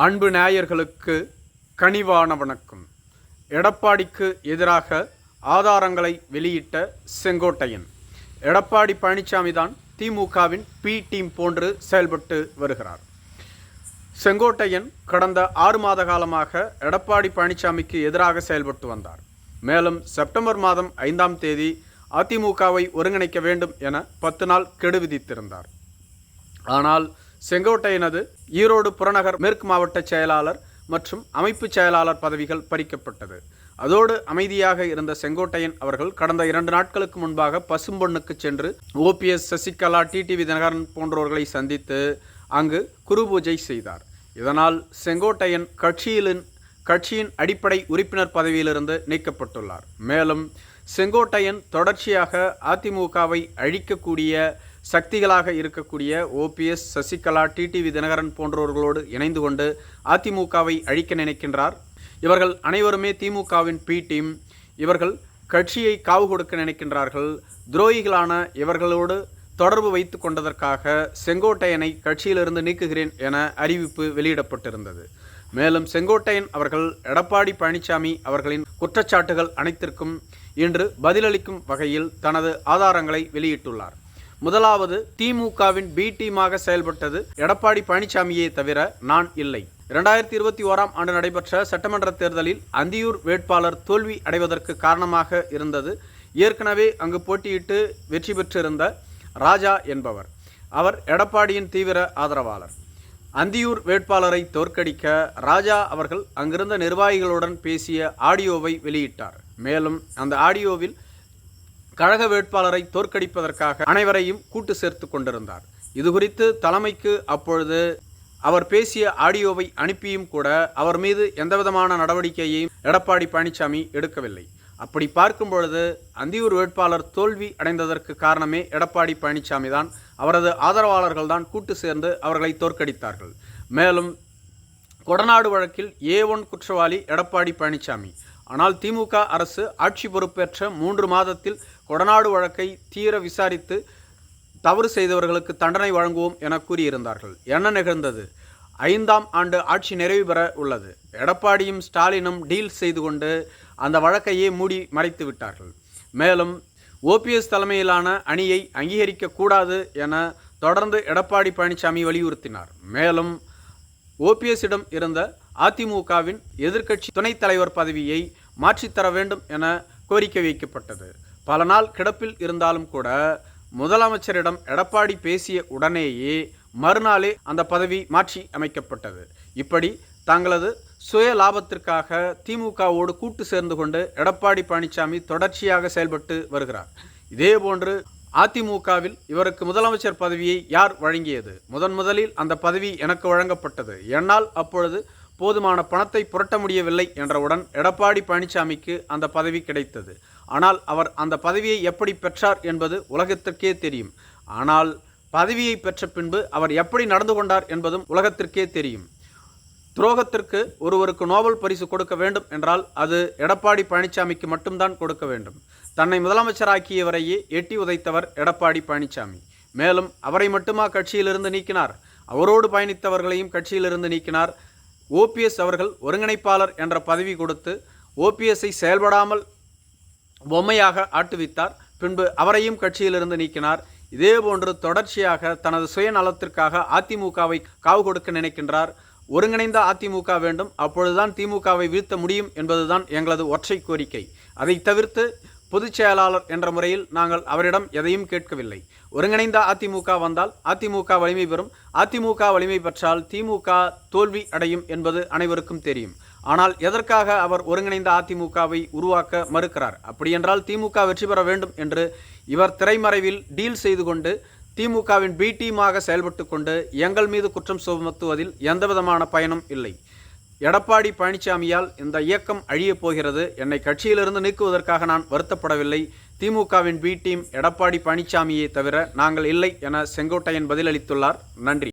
அன்பு நேயர்களுக்கு கனிவான வணக்கம். எடப்பாடிக்கு எதிராக ஆதாரங்களை வெளியிட்ட செங்கோட்டையன். எடப்பாடி பழனிசாமி தான் திமுகவின் பி டீம் போன்று செயல்பட்டு வருகிறார். செங்கோட்டையன் கடந்த 6 மாத காலமாக எடப்பாடி பழனிசாமிக்கு எதிராக செயல்பட்டு வந்தார். மேலும் செப்டம்பர் மாதம் 5ஆம் தேதி அதிமுகவை ஒருங்கிணைக்க வேண்டும் என 10 நாள் கெடு விதித்திருந்தார். ஆனால் செங்கோட்டையனது ஈரோடு புறநகர் மேற்கு மாவட்ட செயலாளர் மற்றும் அமைப்பு செயலாளர் பதவிகள் பறிக்கப்பட்டது. அதோடு அமைதியாக இருந்த செங்கோட்டையன் அவர்கள் கடந்த 2 நாட்களுக்கு முன்பாக பசும்பொன்னுக்கு சென்று OPS, சசிகலா, டிடிவி தினகரன் போன்றவர்களை சந்தித்து அங்கு குரு பூஜை செய்தார். இதனால் செங்கோட்டையன் கட்சியின் அடிப்படை உறுப்பினர் பதவியிலிருந்து நீக்கப்பட்டுள்ளார். மேலும் செங்கோட்டையன் தொடர்ச்சியாக அதிமுகவை அழிக்கக்கூடிய சக்திகளாக இருக்கக்கூடிய OPS, சசிகலா, டிடிவி தினகரன் போன்றவர்களோடு இணைந்து கொண்டு அதிமுகவை அழிக்க நினைக்கின்றார். இவர்கள் அனைவருமே திமுகவின் பி டீம். இவர்கள் கட்சியை காவு கொடுக்க நினைக்கின்றார்கள். துரோகிகளான இவர்களோடு தொடர்பு வைத்து கொண்டதற்காக செங்கோட்டையனை கட்சியிலிருந்து நீக்குகிறேன் என அறிவிப்பு வெளியிடப்பட்டிருந்தது. மேலும் செங்கோட்டையன் அவர்கள் எடப்பாடி பழனிசாமி அவர்களின் குற்றச்சாட்டுகள் அனைத்திற்கும் இன்று பதிலளிக்கும் வகையில் தனது ஆதாரங்களை வெளியிட்டுள்ளார். முதலாவது, திமுகவின் பி டீமாக செயல்பட்டது எடப்பாடி பழனிசாமியே தவிர நான் இல்லை. 2021ஆம் ஆண்டு நடைபெற்ற சட்டமன்ற தேர்தலில் அந்தியூர் வேட்பாளர் தோல்வி அடைவதற்கு காரணமாக இருந்தது ஏற்கனவே அங்கு போட்டியிட்டு வெற்றி பெற்றிருந்த ராஜா என்பவர். அவர் எடப்பாடியின் தீவிர ஆதரவாளர். அந்தியூர் வேட்பாளரை தோற்கடிக்க ராஜா அவர்கள் அங்கிருந்த நிர்வாகிகளுடன் பேசிய ஆடியோவை வெளியிட்டார். மேலும் அந்த ஆடியோவில் கழக வேட்பாளரை தோற்கடிப்பதற்காக அனைவரையும் கூட்டு சேர்த்து கொண்டிருந்தார். இது குறித்து தலைமைக்கு அப்பொழுது அவர் பேசிய ஆடியோவை அனுப்பியும் கூட அவர் மீது எந்தவிதமான நடவடிக்கையையும் எடப்பாடி பழனிசாமி எடுக்கவில்லை. அப்படி பார்க்கும் பொழுது அந்தியூர் வேட்பாளர் தோல்வி அடைந்ததற்கு காரணமே எடப்பாடி பழனிசாமி தான். அவரது ஆதரவாளர்கள் தான் கூட்டு சேர்ந்து அவர்களை தோற்கடித்தார்கள். மேலும் கொடநாடு வழக்கில் A1 குற்றவாளி எடப்பாடி பழனிசாமி. ஆனால் திமுக அரசு ஆட்சி பொறுப்பேற்ற 3 மாதத்தில் கொடநாடு வழக்கை தீர விசாரித்து தவறு செய்தவர்களுக்கு தண்டனை வழங்குவோம் என கூறியிருந்தார்கள். என்ன நிகழ்ந்தது? 5ஆம் ஆண்டு ஆட்சி நிறைவு பெற உள்ளது. எடப்பாடியும் ஸ்டாலினும் டீல் செய்து கொண்டு அந்த வழக்கையே மூடி மறைத்து விட்டார்கள். மேலும் OPS தலைமையிலான அணியை அங்கீகரிக்கக்கூடாது என தொடர்ந்து எடப்பாடி பழனிசாமி வலியுறுத்தினார். மேலும் OPS-இடம் இருந்த அதிமுகவின் எதிர்க்கட்சி துணைத் தலைவர் பதவியை மாற்றித்தர வேண்டும் என கோரிக்கை வைக்கப்பட்டது. பல நாள் கிடப்பில் இருந்தாலும் கூட முதலமைச்சரிடம் எடப்பாடி பேசிய உடனேயே மறுநாளே அந்த பதவி மாற்றி அமைக்கப்பட்டது. இப்படி தங்களது சுய லாபத்திற்காக திமுகவோடு கூட்டு சேர்ந்து கொண்டு எடப்பாடி பழனிசாமி தொடர்ச்சியாக செயல்பட்டு வருகிறார். இதேபோன்று அதிமுகவில் இவருக்கு முதலமைச்சர் பதவியை யார் வழங்கியது? முதலில் அந்த பதவி எனக்கு வழங்கப்பட்டது. என்னால் அப்பொழுது போதுமான பணத்தை புரட்ட முடியவில்லை என்றவுடன் எடப்பாடி பழனிசாமிக்கு அந்த பதவி கிடைத்தது. ஆனால் அவர் அந்த பதவியை எப்படி பெற்றார் என்பது உலகத்திற்கே தெரியும். ஆனால் பதவியை பெற்ற பின்பு அவர் எப்படி நடந்து கொண்டார் என்பதும் உலகத்திற்கே தெரியும். துரோகத்திற்கு ஒருவருக்கு நோபல் பரிசு கொடுக்க வேண்டும் என்றால் அது எடப்பாடி பழனிசாமிக்கு மட்டும்தான் கொடுக்க வேண்டும். தன்னை முதலமைச்சராக்கியவரையே எட்டி உதைத்தவர் எடப்பாடி பழனிசாமி. மேலும் அவரை மட்டுமா கட்சியிலிருந்து நீக்கினார்? அவரோடு பயணித்தவர்களையும் கட்சியிலிருந்து நீக்கினார். OPS அவர்கள் ஒருங்கிணைப்பாளர் என்ற பதவி கொடுத்து OPS-ஐ செயல்படாமல் பொம்மையாக ஆட்டுவித்தார். பின்பு அவரையும் கட்சியிலிருந்து நீக்கினார். இதேபோன்று தொடர்ச்சியாக தனது சுயநலத்திற்காக அதிமுகவை காவு கொடுக்க நினைக்கின்றார். ஒருங்கிணைந்த அதிமுக வேண்டும், அப்பொழுதுதான் திமுகவை வீழ்த்த முடியும் என்பதுதான் எங்களது ஒற்றை கோரிக்கை. அதை தவிர்த்து பொதுச் செயலாளர் என்ற முறையில் நாங்கள் அவரிடம் எதையும் கேட்கவில்லை. ஒருங்கிணைந்த அதிமுக வந்தால் அதிமுக வலிமை பெறும். அதிமுக வலிமை பெற்றால் திமுக தோல்வி அடையும் என்பது அனைவருக்கும் தெரியும். ஆனால் எதற்காக அவர் ஒருங்கிணைந்த அதிமுகவை உருவாக்க மறுக்கிறார்? அப்படியென்றால் திமுக வெற்றி பெற வேண்டும் என்று இவர் திரைமறைவில் டீல் செய்து கொண்டு திமுகவின் பி டீமாக செயல்பட்டு கொண்டு எங்கள் மீது குற்றம் சுமத்துவதில் எந்தவிதமான பயனும் இல்லை. எடப்பாடி பழனிசாமியால் இந்த இயக்கம் அழியப் போகிறது. என்னை கட்சியிலிருந்து நீக்குவதற்காக நான் வருத்தப்படவில்லை. திமுகவின் பி டீம் எடப்பாடி பழனிசாமியை தவிர நாங்கள் இல்லை என செங்கோட்டையன் பதிலளித்துள்ளார். நன்றி.